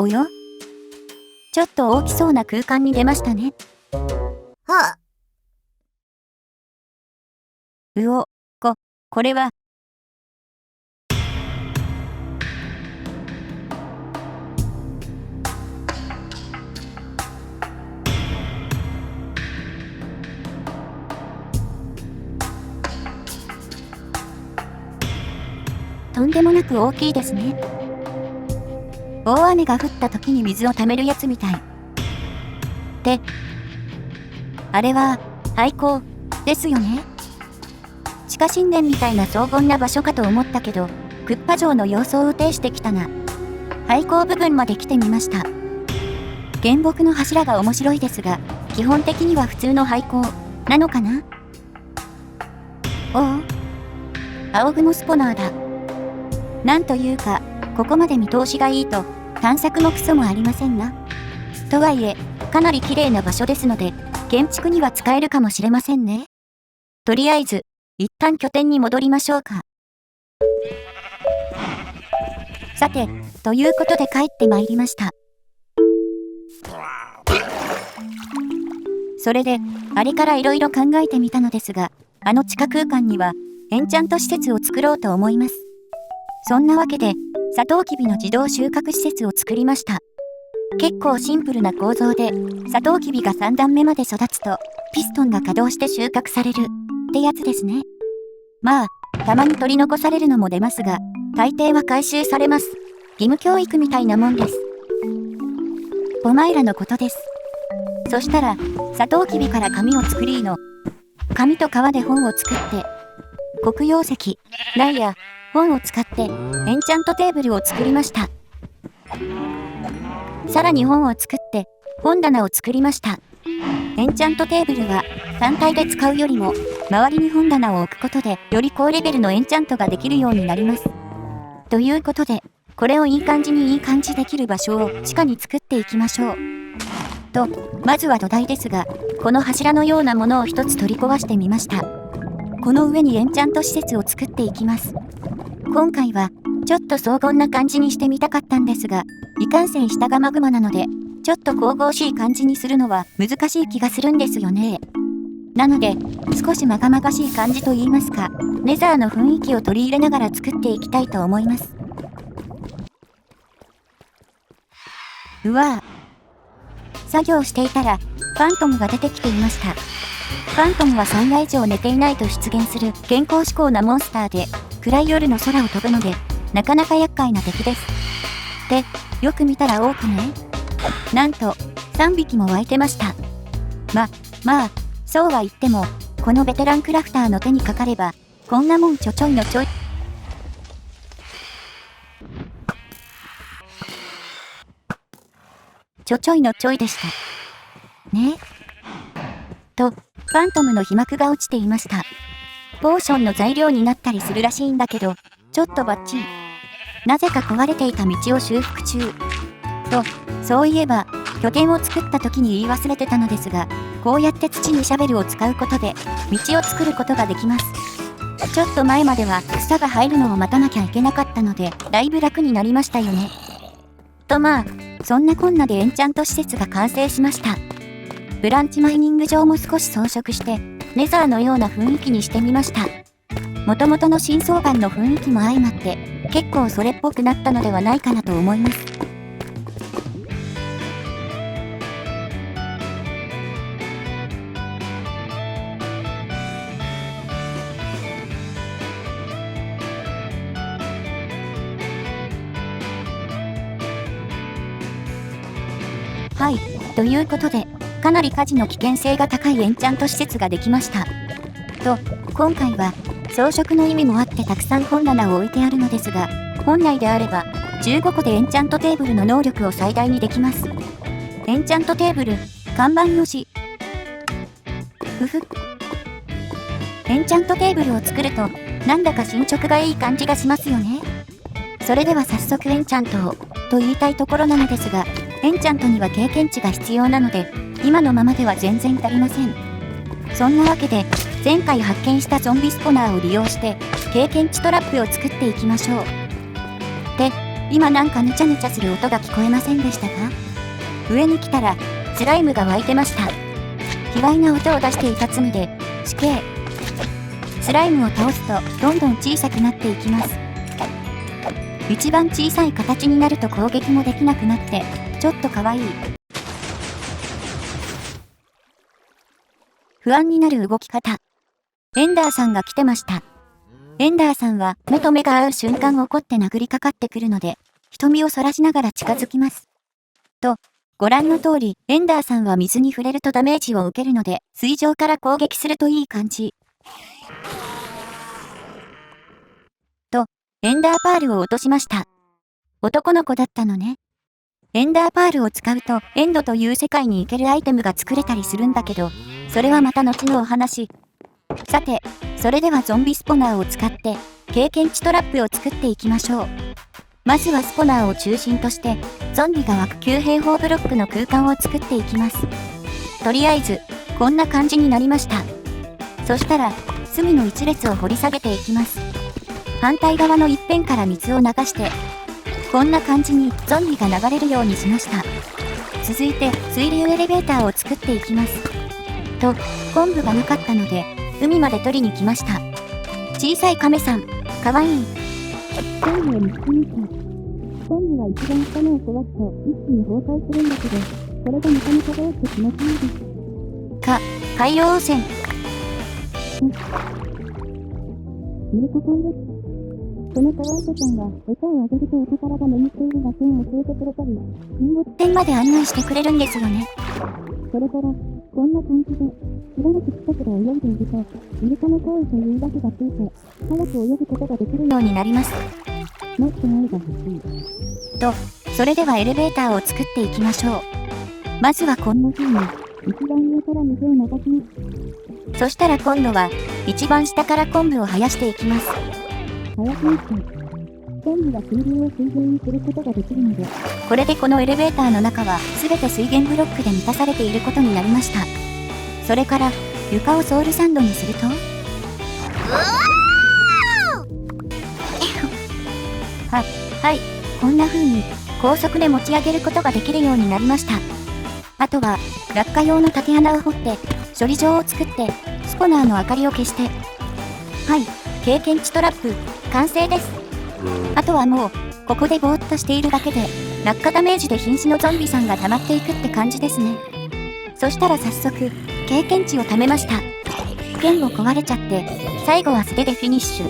およ？ちょっと大きそうな空間に出ましたね。はあ、うお、これは。とんでもなく大きいですね。大雨が降った時に水を溜めるやつみたい。で、あれは、廃校、ですよね。地下神殿みたいな荘厳な場所かと思ったけど、クッパ城の様相を呈してきたな。廃校部分まで来てみました。原木の柱が面白いですが、基本的には普通の廃校、なのかな？おお。青雲スポナーだ。なんというか、ここまで見通しがいいと、探索もクソもありませんな。とはいえ、かなり綺麗な場所ですので、建築には使えるかもしれませんね。とりあえず、一旦拠点に戻りましょうか。さて、ということで帰ってまいりました。それで、あれから色々考えてみたのですが、あの地下空間には、エンチャント施設を作ろうと思います。そんなわけで、サトウキビの自動収穫施設を作りました。結構シンプルな構造で、サトウキビが3段目まで育つと、ピストンが稼働して収穫される、ってやつですね。まあ、たまに取り残されるのも出ますが、大抵は回収されます。義務教育みたいなもんです。お前らのことです。そしたら、サトウキビから紙を作りの。紙と革で本を作って、黒曜石、ダイヤ、本を使って、エンチャントテーブルを作りました。さらに本を作って、本棚を作りました。エンチャントテーブルは、単体で使うよりも、周りに本棚を置くことで、より高レベルのエンチャントができるようになります。ということで、これをいい感じできる場所を地下に作っていきましょう。と、まずは土台ですが、この柱のようなものを一つ取り壊してみました。この上にエンチャント施設を作っていきます。今回は、ちょっと荘厳な感じにしてみたかったんですが、いかんせん下がマグマなので、ちょっと神々しい感じにするのは難しい気がするんですよね。なので、少しまがまがしい感じと言いますか、ネザーの雰囲気を取り入れながら作っていきたいと思います。うわぁ。作業していたら、ファントムが出てきていました。ファントムは3夜以上寝ていないと出現する健康志向なモンスターで、暗い夜の空を飛ぶので、なかなか厄介な敵です。で、よく見たら多くね。なんと、3匹も湧いてました。まあ、そうは言っても、このベテランクラフターの手にかかれば、こんなもんちょいのちょい。ちょいのちょいでした。ね。と、ファントムの皮膜が落ちていました。ポーションの材料になったりするらしいんだけど、ちょっとバッチリ。なぜか壊れていた道を修復中。と、そういえば、拠点を作った時に言い忘れてたのですが、こうやって土にシャベルを使うことで、道を作ることができます。ちょっと前までは草が生えるのを待たなきゃいけなかったので、だいぶ楽になりましたよね。とまあ、そんなこんなでエンチャント施設が完成しました。ブランチマイニング場も少し装飾して、ネザーのような雰囲気にしてみました。元々の新装版の雰囲気も相まって、結構それっぽくなったのではないかなと思います。はい、ということで、かなり火事の危険性が高いエンチャント施設ができました。と、今回は、装飾の意味もあってたくさん本棚を置いてあるのですが、本来であれば、15個でエンチャントテーブルの能力を最大にできます。エンチャントテーブル、看板用紙。エンチャントテーブルを作ると、なんだか進捗がいい感じがしますよね。それでは早速エンチャントを、と言いたいところなのですが、エンチャントには経験値が必要なので、今のままでは全然足りません。そんなわけで、前回発見したゾンビスポナーを利用して、経験値トラップを作っていきましょう。で、今なんかぬちゃぬちゃする音が聞こえませんでしたか？上に来たら、スライムが湧いてました。卑猥な音を出していた罪で、死刑。スライムを倒すと、どんどん小さくなっていきます。一番小さい形になると攻撃もできなくなって、ちょっとかわいい。不安になる動き方。エンダーさんが来てました。エンダーさんは目と目が合う瞬間怒って殴りかかってくるので、瞳をそらしながら近づきます。と、ご覧の通り、エンダーさんは水に触れるとダメージを受けるので、水上から攻撃するといい感じ。と、エンダーパールを落としました。男の子だったのね。エンダーパールを使うと、エンドという世界に行けるアイテムが作れたりするんだけど、それはまた後のお話。さて、それではゾンビスポナーを使って、経験値トラップを作っていきましょう。まずはスポナーを中心として、ゾンビが湧く9平方ブロックの空間を作っていきます。とりあえず、こんな感じになりました。そしたら、隅の一列を掘り下げていきます。反対側の一辺から水を流して、こんな感じにゾンビが流れるようにしました。続いて、水流エレベーターを作っていきます。と、昆布がなかったので、海まで取りに来ました。小さい亀さん、かわいい。ゾンビを見つけに来た。ゾンビは一番下のを壊すと一気に崩壊するんだけど、それがなかなかどうって気持ちいいです。海洋汚染。イルカさんです。このカワイトちゃんが餌をあげるとお宝が眠っている場所を教えてくれたり、沈没点まで案内してくれるんですよね。それから、こんな感じで、しばらく近くで泳いでいると、イルカの行為というわけがついて、早く泳ぐことができるようになります。もっと愛が欲しい。と、それではエレベーターを作っていきましょう。まずはこんな風に、一番上から水を流します。そしたら今度は、一番下から昆布を生やしていきます。生やしました。昆布が水流を水平にすることができるので、これでこのエレベーターの中はすべて水源ブロックで満たされていることになりました。それから床をソウルサンドにすると、はい、こんな風に高速で持ち上げることができるようになりました。あとは落下用の縦穴を掘って処理場を作ってスポナーの明かりを消して、はい、経験値トラップ完成です。あとはもうここでぼーっとしているだけで落下ダメージで瀕死のゾンビさんが溜まっていくって感じですね。そしたら早速経験値を貯めました。剣も壊れちゃって最後は素手でフィニッシュ。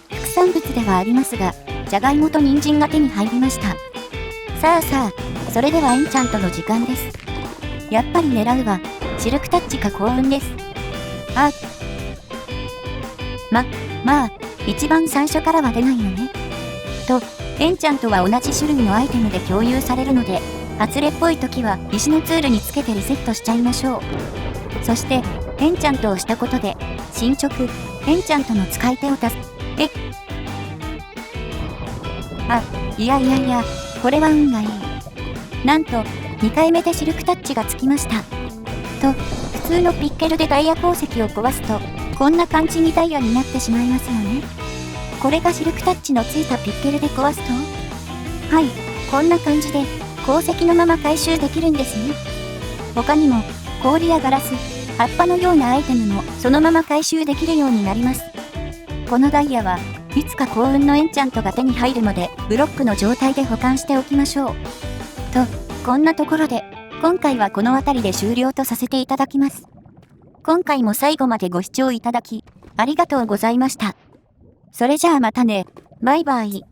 副産物ではありますが、じゃがいもと人参が手に入りました。さあ、それではエンチャントの時間です。やっぱり狙うはシルクタッチか幸運です。まあ、一番最初からは出ないよね。と、エンチャントは同じ種類のアイテムで共有されるので、外れっぽい時は石のツールにつけてリセットしちゃいましょう。そして、エンチャントをしたことで、進捗、エンチャントの使い手を足す。いや、これは運がいい。なんと、2回目でシルクタッチがつきました。と、普通のピッケルでダイヤ鉱石を壊すと、こんな感じにダイヤになってしまいますよね。これがシルクタッチのついたピッケルで壊すと、はい、こんな感じで鉱石のまま回収できるんですね。他にも氷やガラス、葉っぱのようなアイテムもそのまま回収できるようになります。このダイヤはいつか幸運のエンチャントが手に入るまでブロックの状態で保管しておきましょう。と、こんなところで今回はこの辺りで終了とさせていただきます。今回も最後までご視聴いただきありがとうございました。それじゃあまたね。バイバイ。